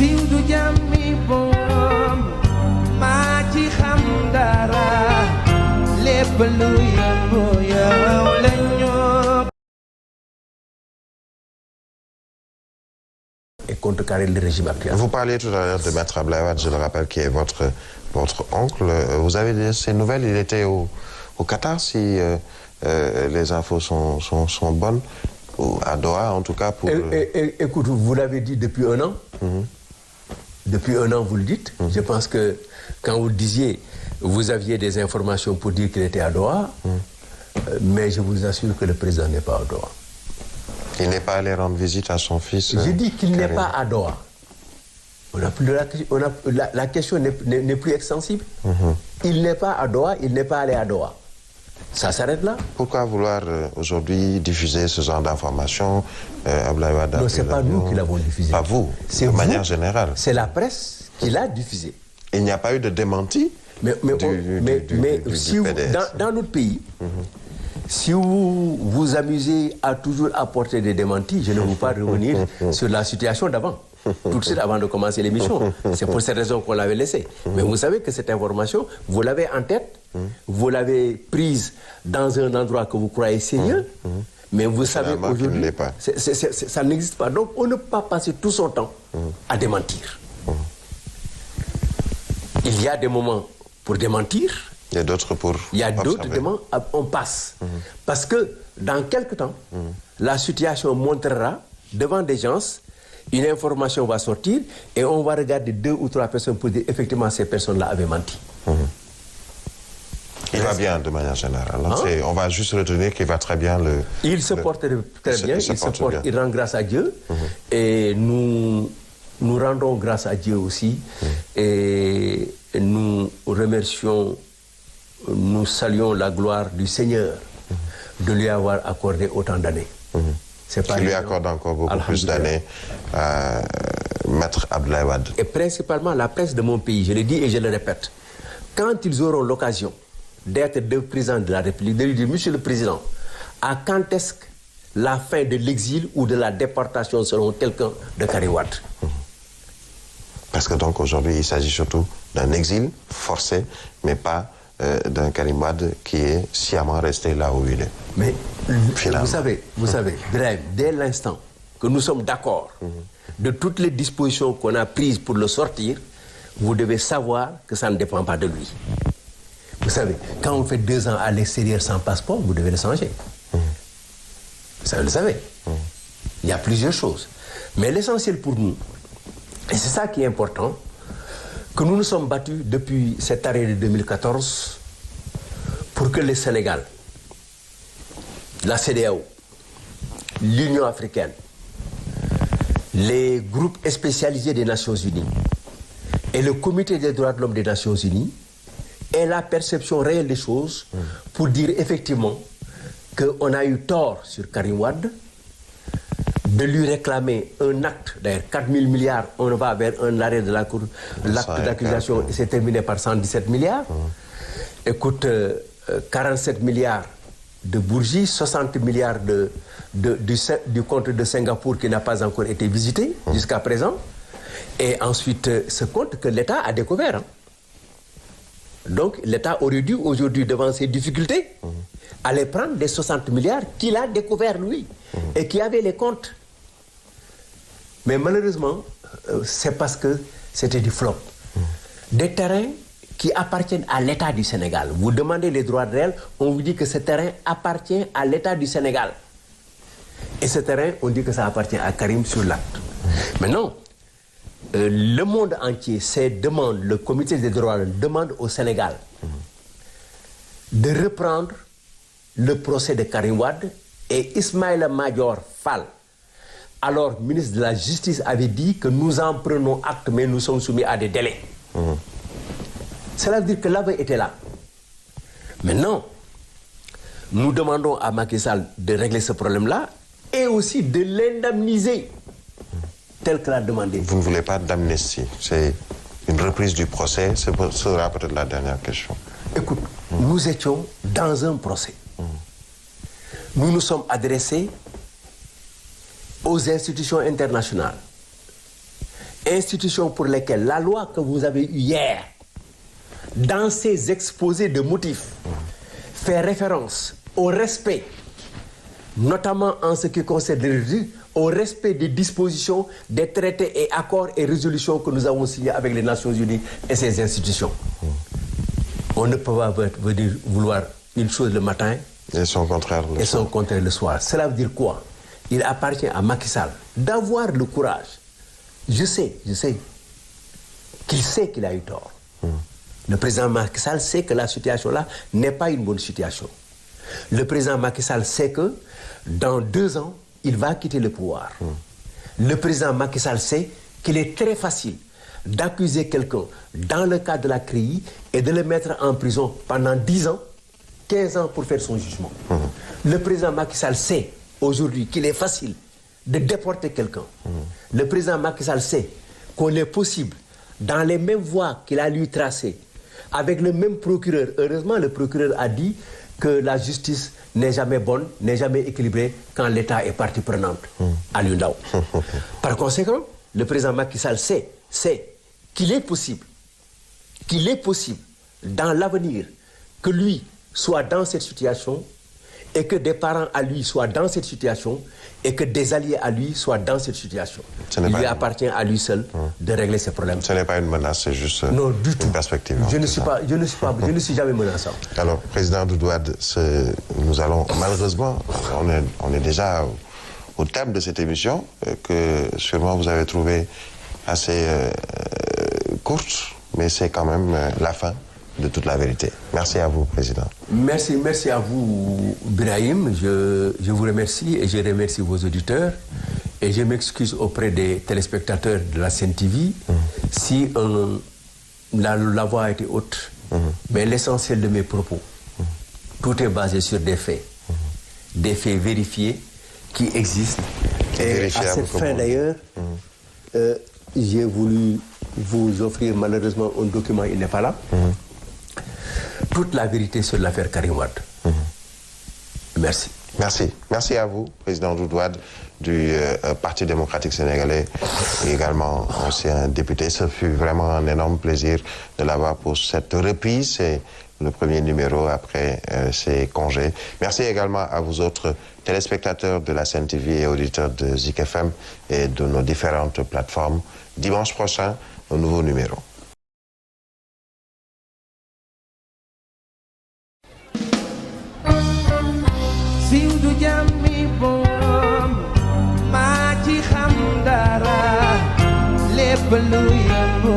Et contrecarrer le régime actuel. Vous parliez tout à l'heure de Maître Abdoulaye Wade, je le rappelle, qui est votre oncle. Vous avez dit ces nouvelles, il était au Qatar, si les infos sont bonnes, ou à Doha en tout cas. Pour écoute, vous l'avez dit depuis un an. Depuis un an, vous le dites. Je pense que quand vous le disiez, vous aviez des informations pour dire qu'il était à Doha, mais je vous assure que le président n'est pas à Doha. Il n'est pas allé rendre visite à son fils. Je dis qu'il n'est pas à Doha. La question n'est plus extensible. Il n'est pas à Doha, il n'est pas allé à Doha. Ça s'arrête là. Pourquoi vouloir aujourd'hui diffuser ce genre d'informations? Non, ce n'est pas nous qui l'avons diffusé. Pas vous, de manière générale. C'est la presse qui l'a diffusé. Il n'y a pas eu de démenti mais si vous, dans notre pays, si vous vous amusez à toujours apporter des démentis, je ne veux pas revenir sur la situation d'avant. Tout de suite avant de commencer l'émission. C'est pour cette raison qu'on l'avait laissé. Mais vous savez que cette information, vous l'avez en tête, vous l'avez prise dans un endroit que vous croyez sérieux, mais vous savez aujourd'hui, ça n'existe pas. Donc on ne peut pas passer tout son temps à démentir. Il y a des moments pour démentir. Il y a d'autres pour... Il y a d'autres moments, on passe. Parce que dans quelques temps, la situation montrera devant des gens, une information va sortir et on va regarder 2 ou 3 personnes pour dire effectivement ces personnes-là avaient menti. Il va bien de manière générale. On va juste retenir qu'il va très bien. Il se porte très bien, il rend grâce à Dieu et nous rendons grâce à Dieu aussi et nous remercions, nous saluons la gloire du Seigneur de lui avoir accordé autant d'années. Qui lui accorde encore beaucoup plus d'années, Maître Abdoulaye Wade. Et principalement la presse de mon pays, je le dis et je le répète, quand ils auront l'occasion d'être deux présidents de la République, de lui dire, Monsieur le Président, à quand est-ce que la fin de l'exil ou de la déportation selon quelqu'un de Karim Wade? Parce que donc aujourd'hui, il s'agit surtout d'un exil forcé, mais pas d'un Karim Wade qui est sciemment resté là où il est. Mais vous savez, Birahim, dès l'instant que nous sommes d'accord de toutes les dispositions qu'on a prises pour le sortir, vous devez savoir que ça ne dépend pas de lui. Vous savez, quand on fait 2 ans à l'extérieur sans passeport, vous devez le changer. Ça, vous le savez. Il y a plusieurs choses. Mais l'essentiel pour nous, et c'est ça qui est important, que nous nous sommes battus depuis cette année de 2014 pour que le Sénégal, la CEDEAO, l'Union africaine, les groupes spécialisés des Nations Unies et le Comité des droits de l'homme des Nations Unies aient la perception réelle des choses pour dire effectivement qu'on a eu tort sur Karim Wade, de lui réclamer un acte, d'ailleurs 4 000 milliards, on va vers un arrêt de la Cour, l'acte d'accusation et c'est terminé par 117 milliards. Écoute, 47 milliards de Bourgie, 60 milliards du compte de Singapour qui n'a pas encore été visité jusqu'à présent. Et ensuite, ce compte que l'État a découvert. Donc, l'État aurait dû aujourd'hui, devant ces difficultés, aller prendre des 60 milliards qu'il a découvert lui et qui avait les comptes. Mais malheureusement, c'est parce que c'était du flop. Des terrains qui appartiennent à l'État du Sénégal. Vous demandez les droits réels, on vous dit que ce terrain appartient à l'État du Sénégal. Et ce terrain, on dit que ça appartient à Karim sur l'acte. Maintenant, le monde entier demande, le comité des droits demande au Sénégal de reprendre le procès de Karim Wade et Ismaïla Madior Fall, alors ministre de la Justice, avait dit que nous en prenons acte, mais nous sommes soumis à des délais. Cela veut dire que l'aveu était là. Maintenant, nous demandons à Macky Sall de régler ce problème-là et aussi de l'indemniser tel que l'a demandé. Vous ne voulez pas d'amnistie, c'est une reprise du procès, ce sera peut-être la dernière question. Écoute, nous étions dans un procès. Nous nous sommes adressés aux institutions internationales, institutions pour lesquelles la loi que vous avez eue hier, dans ses exposés de motifs, fait référence au respect, notamment en ce qui concerne les résidus, au respect des dispositions des traités et accords et résolutions que nous avons signés avec les Nations Unies et ses institutions. On ne peut pas vouloir une chose le matin et son contraire le soir. Cela veut dire quoi? Il appartient à Macky Sall d'avoir le courage. Je sais qu'il sait qu'il a eu tort. Le président Macky Sall sait que la situation-là n'est pas une bonne situation. Le président Macky Sall sait que dans 2 ans, il va quitter le pouvoir. Le président Macky Sall sait qu'il est très facile d'accuser quelqu'un dans le cadre de la CREI et de le mettre en prison pendant 10 ans, 15 ans pour faire son jugement. Le président Macky Sall sait aujourd'hui qu'il est facile de déporter quelqu'un. Le président Macky Sall sait qu'on est possible, dans les mêmes voies qu'il a lui tracées, avec le même procureur. Heureusement, le procureur a dit que la justice n'est jamais bonne, n'est jamais équilibrée quand l'État est partie prenante à l'UNDAO. Par conséquent, le président Macky Sall sait qu'il est possible, dans l'avenir, que lui soit dans cette situation et que des parents à lui soient dans cette situation et que des alliés à lui soient dans cette situation. Il lui appartient à lui seul de régler ces problèmes. Ce n'est pas une menace, c'est juste non, du tout. Une perspective. Je ne suis jamais menaçant. Alors, Président Doudou Wade, nous allons malheureusement, on est déjà au terme de cette émission que sûrement vous avez trouvé assez courte, mais c'est quand même la fin de toute la vérité. Merci à vous, Président. Merci à vous, Birahim. Je vous remercie et je remercie vos auditeurs. Et je m'excuse auprès des téléspectateurs de la CNTV si la voix a été haute. Mais l'essentiel de mes propos, tout est basé sur des faits vérifiés qui existent. Et à cette fin d'ailleurs, j'ai voulu vous offrir malheureusement un document, il n'est pas là. Toute la vérité sur l'affaire Karim Wade. Merci. Merci à vous, Président Doudou Wade du Parti démocratique sénégalais et également ancien député. Ce fut vraiment un énorme plaisir de l'avoir pour cette reprise. C'est le premier numéro après ses congés. Merci également à vous autres téléspectateurs de la CNTV et auditeurs de Zik FM et de nos différentes plateformes. Dimanche prochain, un nouveau numéro. Siw du jàmmi boom maa ci xam dara lépp lu yëngu